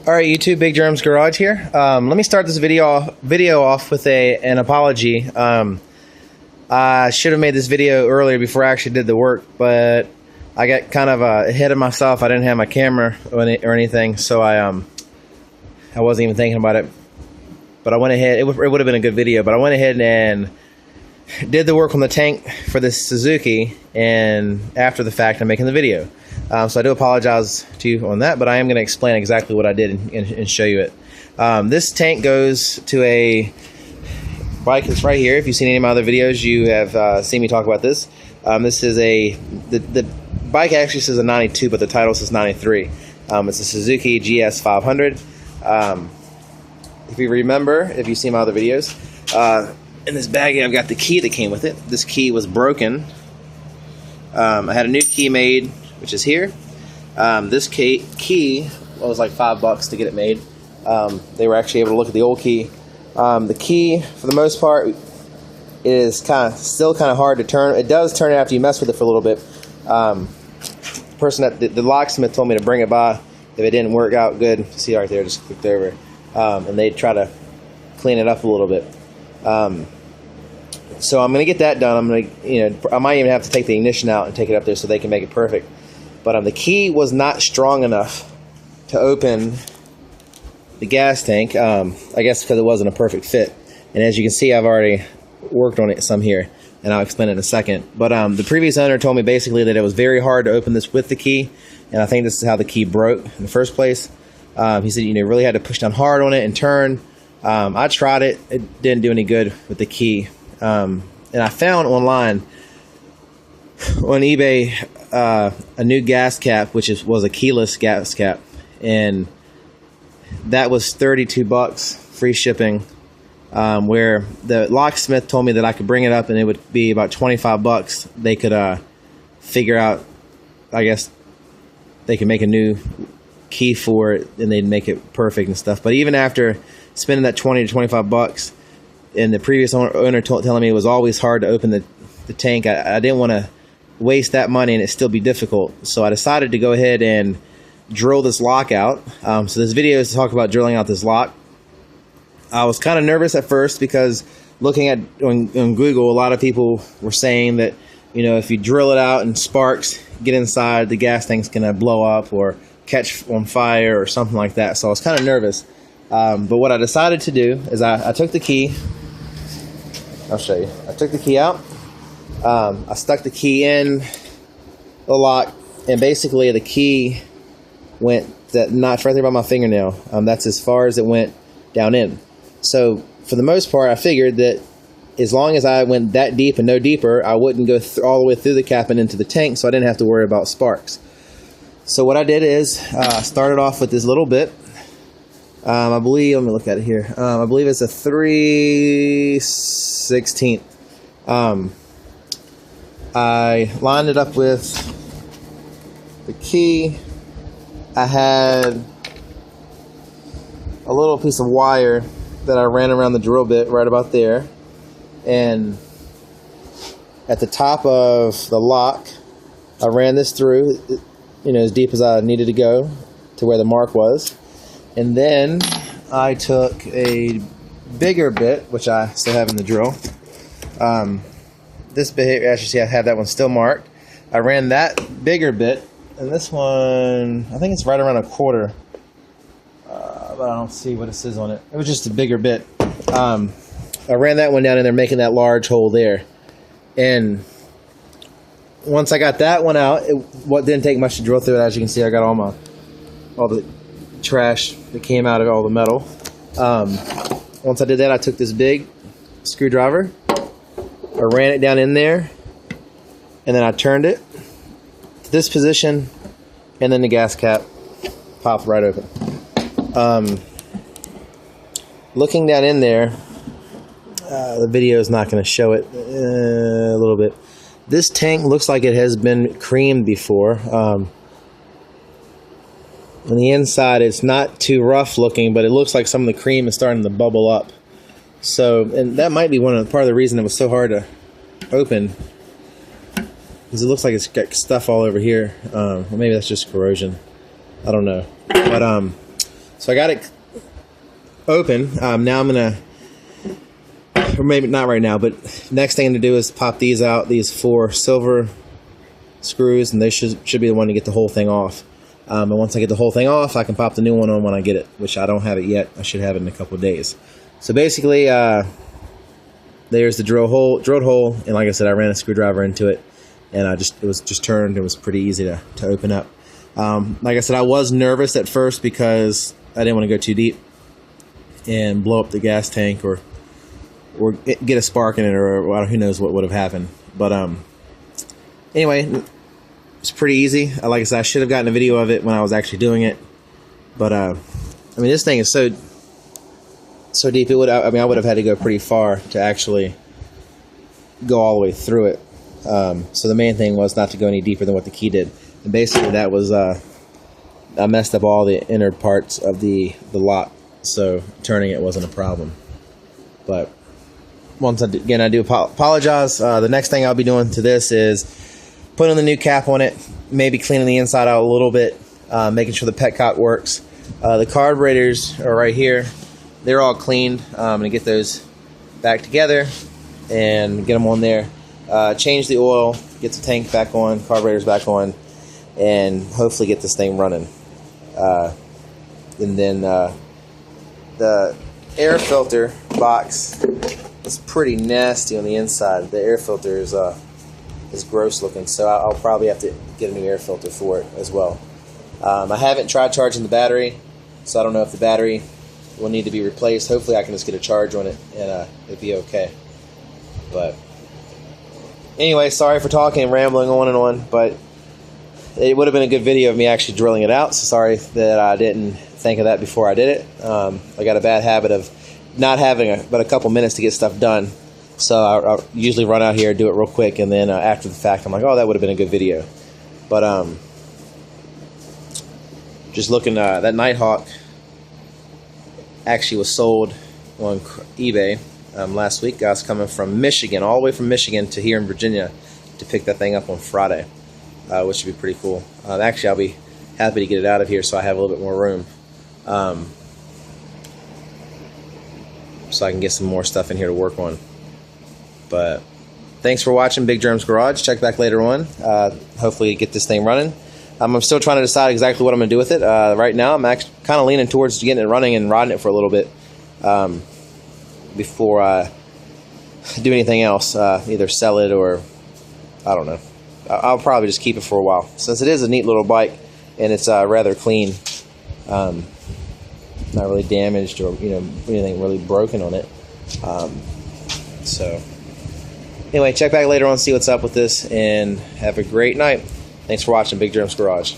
Alright YouTube, Big Germ's Garage here. Let me start this video off with an apology. I should have made this video earlier before I actually did the work, but I got kind of ahead of myself. I didn't have my camera or anything, so I wasn't even thinking about it. But I went ahead, it would have been a good video, but I went ahead and did the work on the tank for this Suzuki, and after the fact I'm making the video. So I do apologize to you on that, but I am going to explain exactly what I did and show you it. This tank goes to a bike that's right here. If you've seen any of my other videos, you have seen me talk about this. This is the bike actually says a 92, but the title says 93. It's a Suzuki GS 500. If you remember, if you've seen my other videos, in this bag I've got the key that came with it. This key was broken. I had a new key made, which is here. This key was like $5 to get it made. They were actually able to look at the old key. The key, for the most part, is still kind of hard to turn. It does turn after you mess with it for a little bit. The person at the locksmith told me to bring it by if it didn't work out good. See right there, just clicked over, and they'd try to clean it up a little bit. So I'm gonna get that done. I'm gonna, I might even have to take the ignition out and take it up there so they can make it perfect. But the key was not strong enough to open the gas tank, I guess because it wasn't a perfect fit. And as you can see, I've already worked on it some here, and I'll explain it in a second. But the previous owner told me basically that it was very hard to open this with the key, and I think this is how the key broke in the first place. He said, really had to push down hard on it and turn. I tried it. It didn't do any good with the key. And I found online on eBay a new gas cap, which was a keyless gas cap, and that was $32 free shipping, where the locksmith told me that I could bring it up and it would be about $25. They could figure out, I guess they could make a new key for it and they'd make it perfect and stuff. But even after spending that $20 to $25, and the previous owner telling me it was always hard to open the tank, I didn't want to waste that money and it still be difficult. So I decided to go ahead and drill this lock out. So this video is to talk about drilling out this lock. I was kind of nervous at first because looking at on Google, a lot of people were saying that if you drill it out and sparks get inside, the gas tank's gonna blow up or catch on fire or something like that. So I was kind of nervous. But what I decided to do is I took the key. I'll show you. I took the key out. I stuck the key in the lock, and basically the key went that notch right there by my fingernail. That's as far as it went down in. So for the most part, I figured that as long as I went that deep and no deeper, I wouldn't go all the way through the cap and into the tank, so I didn't have to worry about sparks. So what I did is I started off with this little bit. I believe, let me look at it here. I believe it's a 3/16. I lined it up with the key. I had a little piece of wire that I ran around the drill bit right about there. And at the top of the lock, I ran this through, as deep as I needed to go to where the mark was. And then I took a bigger bit, which I still have in the drill. This bit, as you see, I have that one still marked. I ran that bigger bit, and this one, I think it's right around a quarter, but I don't see what it says on it. It was just a bigger bit. I ran that one down in there, making that large hole there. And once I got that one out, what didn't take much to drill through it. As you can see, I got all the trash that came out of all the metal. Once I did that, I took this big screwdriver, I ran it down in there, and then I turned it to this position, and then the gas cap popped right open. Looking down in there, the video is not going to show it a little bit. This tank looks like it has been creamed before. On the inside, it's not too rough looking, but it looks like some of the cream is starting to bubble up. So, and that might be part of the reason it was so hard to open, because it looks like it's got stuff all over here. Or maybe that's just corrosion. I don't know. But So I got it open. Now I'm gonna, or maybe not right now, but next thing to do is pop these out. These 4 silver screws, and they should be the one to get the whole thing off. And once I get the whole thing off, I can pop the new one on when I get it, which I don't have it yet. I should have it in a couple of days. So basically, there's the drilled hole, and like I said, I ran a screwdriver into it, and it was just turned. It was pretty easy to open up. Like I said, I was nervous at first because I didn't want to go too deep and blow up the gas tank or get a spark in it, or who knows what would have happened. But anyway, it's pretty easy. Like I said, I should have gotten a video of it when I was actually doing it. But I mean, this thing is so deep. I would have had to go pretty far to actually go all the way through it. So the main thing was not to go any deeper than what the key did. And basically, that was I messed up all the inner parts of the lock, so turning it wasn't a problem. But once again, I do apologize. The next thing I'll be doing to this is putting the new cap on it, maybe cleaning the inside out a little bit, making sure the petcock works. The carburetors are right here. They're all cleaned. I'm going to get those back together and get them on there. Change the oil, get the tank back on, carburetors back on, and hopefully get this thing running. And then the air filter box is pretty nasty on the inside. The air filter is gross looking, so I'll probably have to get a new air filter for it as well. I haven't tried charging the battery, so I don't know if the battery will need to be replaced. Hopefully I can just get a charge on it and it'll be okay. But anyway, sorry for talking and rambling on and on, but it would have been a good video of me actually drilling it out, so sorry that I didn't think of that before I did it. I got a bad habit of not having but a couple minutes to get stuff done. So I'll usually run out here, do it real quick, and then after the fact, I'm like, oh, that would have been a good video. But just looking, that Nighthawk actually was sold on eBay last week. Guys coming from Michigan, all the way from Michigan to here in Virginia to pick that thing up on Friday, which should be pretty cool. Actually, I'll be happy to get it out of here so I have a little bit more room. So I can get some more stuff in here to work on. But thanks for watching Big Germ's Garage. Check back later on. Hopefully get this thing running. I'm still trying to decide exactly what I'm going to do with it. Right now I'm actually kind of leaning towards getting it running and riding it for a little bit before I do anything else. Either sell it or I don't know. I'll probably just keep it for a while. Since it is a neat little bike and it's rather clean. Not really damaged or anything really broken on it. So anyway, check back later on, see what's up with this, and have a great night. Thanks for watching Big Germ's Garage.